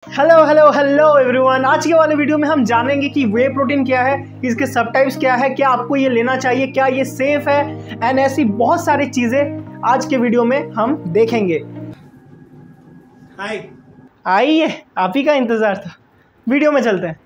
Hello hello hello everyone. आज के वाले वीडियो में हम जानेंगे कि वे प्रोटीन क्या है, इसके सब टाइप्स क्या है, क्या आपको ये लेना चाहिए, क्या ये सेफ है, एंड ऐसी बहुत सारी चीज़ें आज के वीडियो में हम देखेंगे। हाय, आइए, आप ही का इंतज़ार था। वीडियो में चलते हैं।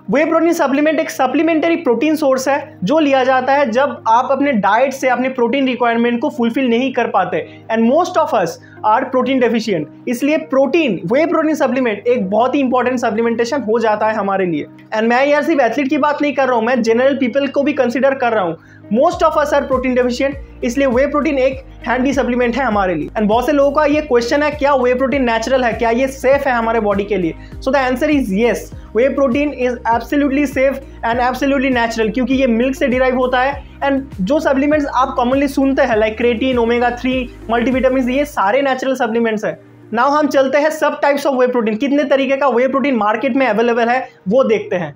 वे प्रोटीन सप्लीमेंट एक सप्लीमेंटरी प्रोटीन सोर्स है जो लिया जाता है जब आप अपने डाइट से अपने प्रोटीन रिक्वायरमेंट को फुलफिल नहीं कर पाते, and most of us are protein deficient. इसलिए वे प्रोटीन सप्लीमेंट एक बहुत ही इंपॉर्टेंट सप्लीमेंटेशन हो जाता है हमारे लिए। एंड मैं यार सिर्फ एथलीट की बात नहीं कर रहा हूँ, मैं जनरल पीपल को भी कंसिडर कर रहा हूँ। Most of us are protein deficient, इसलिए वे प्रोटीन एक हैंडी सप्लीमेंट है हमारे लिए। एंड बहुत से लोगों का ये क्वेश्चन है, क्या वे प्रोटीन नेचुरल है, क्या ये सेफ है हमारे बॉडी के लिए? So the answer is yes, way protein is absolutely safe and absolutely natural, क्योंकि ये मिल्क से डिराइव होता है। एंड जो सप्लीमेंट्स आप कॉमनली सुनते हैं लाइक क्रेटीन, ओमेगा 3, मल्टीविटामिन, ये सारे नेचुरल सप्लीमेंट्स है। नाउ हम चलते हैं सब टाइप्स ऑफ वे प्रोटीन, कितने तरीके का वे प्रोटीन मार्केट में अवेलेबल है वो देखते हैं।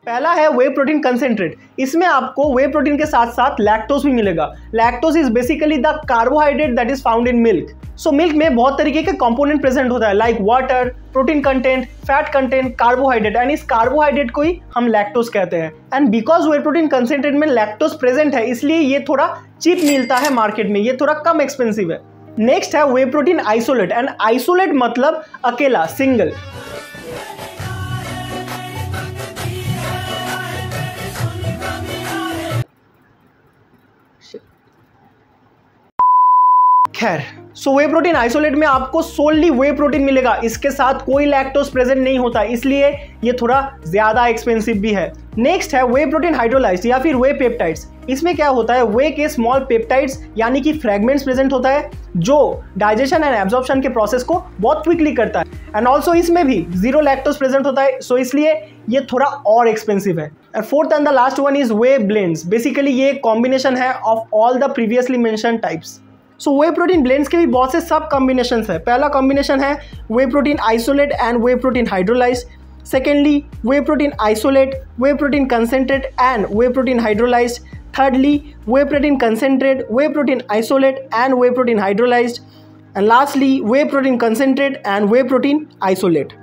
पहला है वे प्रोटीन कंसेंट्रेट। इसमें आपको वे प्रोटीन के साथ साथ लैक्टोज भी मिलेगा। Lactose is basically the carbohydrate that is found in milk. So milk में बहुत तरीके के कंपोनेंट प्रेजेंट होता है like water, protein content, fat content, carbohydrate, and इस कार्बोहाइड्रेट को ही हम लैक्टोज कहते हैं। And because way protein concentrate में लैक्टोज प्रेजेंट है, इसलिए ये थोड़ा चीप मिलता है मार्केट में, ये थोड़ा कम एक्सपेंसिव है। नेक्स्ट है whey protein isolate. And isolate मतलब अकेला, सिंगल। खैर, सो वे प्रोटीन आइसोलेट में आपको सोनली वे प्रोटीन मिलेगा, इसके साथ कोई लैक्टोज प्रेजेंट नहीं होता, इसलिए ये थोड़ा ज्यादा एक्सपेंसिव भी है। नेक्स्ट है वे प्रोटीन हाइड्रोलाइज्ड या फिर वे पेप्टाइड्स। इसमें क्या होता है, वे के स्मॉल पेप्टाइड्स यानी कि फ्रेगमेंट्स प्रेजेंट होता है जो डाइजेशन एंड एब्जॉर्प्शन के प्रोसेस को बहुत क्विकली करता है। एंड ऑल्सो इसमें भी जीरो लैक्टोज प्रेजेंट होता है, सो इसलिए ये थोड़ा और एक्सपेंसिव है। And fourth and the last one is way blends. Basically ये कॉम्बिनेशन है of all the previously mentioned types. So way protein blends के भी बहुत से सब कॉम्बिनेशन है। पहला कॉम्बिनेशन है whey protein isolate and whey protein hydrolysed. Secondly whey protein isolate, whey protein concentrate and whey protein hydrolysed. Thirdly whey protein concentrate, whey protein isolate and whey protein hydrolysed. And lastly whey protein concentrate and whey protein isolate.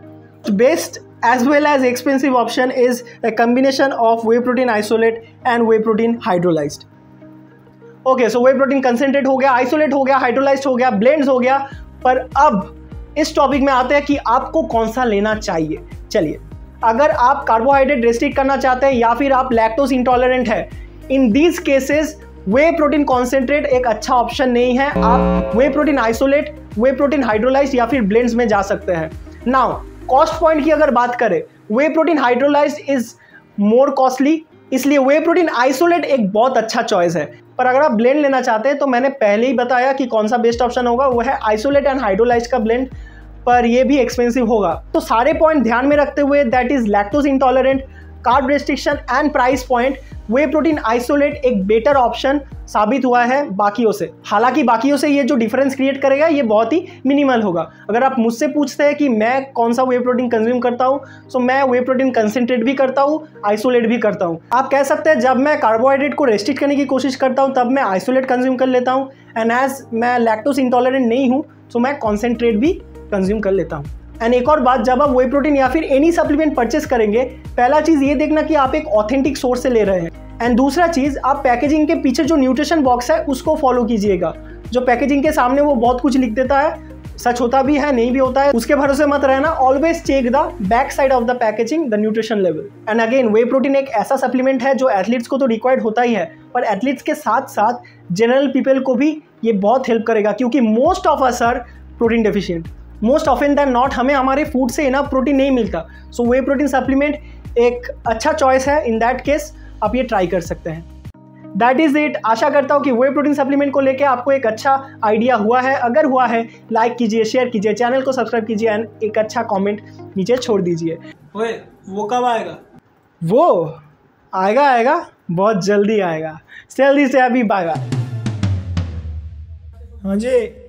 Best as well as expensive option is a combination of whey protein isolate and whey protein hydrolyzed. Okay, so way protein concentrate हो गया, isolate हो गया, hydrolysed हो गया, blends हो गया। पर अब इस टॉपिक में आते हैं कि आपको कौन सा लेना चाहिए। चलिए, अगर आप कार्बोहाइड्रेट रेस्ट्रिक्ट करना चाहते हैं या फिर आप लैक्टोज इंटॉलरेंट है, in these cases way protein concentrate एक अच्छा ऑप्शन नहीं है। आप वे protein isolate, whey protein hydrolysed या फिर ब्लेंड्स में जा सकते हैं। नाउ कॉस्ट पॉइंट की अगर बात करें, whey protein hydrolysed is more costly, इसलिए वे प्रोटीन आइसोलेट एक बहुत अच्छा चॉइस है। पर अगर आप ब्लेंड लेना चाहते हैं तो मैंने पहले ही बताया कि कौन सा बेस्ट ऑप्शन होगा, वो है आइसोलेट एंड हाइड्रोलाइज्ड का ब्लेंड, पर ये भी एक्सपेंसिव होगा। तो सारे पॉइंट ध्यान में रखते हुए, that is lactose intolerant, carb restriction and price point, way protein isolate एक बेटर ऑप्शन साबित हुआ है बाकियों से। हालांकि बाकियों से ये जो डिफरेंस क्रिएट करेगा ये बहुत ही मिनिमल होगा। अगर आप मुझसे पूछते हैं कि मैं कौन सा वे प्रोटीन कंज्यूम करता हूँ, सो मैं वे प्रोटीन कंसेंट्रेट भी करता हूँ, आइसोलेट भी करता हूँ। आप कह सकते हैं जब मैं कार्बोहाइड्रेट को रेस्ट्रिक्ट करने की कोशिश करता हूँ तब मैं आइसोलेट कंज्यूम कर लेता हूँ, एंड एज मैं लैक्टोज इंटॉलरेंट नहीं हूँ सो मैं कॉन्सेंट्रेट भी कंज्यूम कर लेता हूँ। एंड एक और बात, जब आप वे प्रोटीन या फिर एनी सप्लीमेंट परचेस करेंगे, पहला चीज़ ये देखना कि आप एक ऑथेंटिक सोर्स से ले रहे हैं। एंड दूसरा चीज़, आप पैकेजिंग के पीछे जो न्यूट्रिशन बॉक्स है उसको फॉलो कीजिएगा। जो पैकेजिंग के सामने वो बहुत कुछ लिख देता है, सच होता भी है, नहीं भी होता है, उसके भरोसे मत रहना। Always check the back side of the packaging, the nutrition level. And again, वे प्रोटीन एक ऐसा सप्लीमेंट है जो एथलीट्स को तो रिक्वायर्ड होता ही है, पर एथलीट्स के साथ साथ जनरल पीपल को भी ये बहुत हेल्प करेगा, क्योंकि most of us are protein deficient. Most often than not हमें हमारे फूड से इनफ प्रोटीन नहीं मिलता। सो वे प्रोटीन सप्लीमेंट एक अच्छा चॉइस है। इन दैट केस आप ये ट्राई कर सकते हैं। That is it. आशा करता हूँ कि वे प्रोटीन सप्लीमेंट को लेकर आपको एक अच्छा आइडिया हुआ है। अगर हुआ है, लाइक कीजिए, शेयर कीजिए, चैनल को सब्सक्राइब कीजिए एंड एक अच्छा कमेंट नीचे छोड़ दीजिए। ओए, वो कब आएगा? वो आएगा, बहुत जल्दी आएगा। जल्दी से अभी बाय बाय। हाँ जी।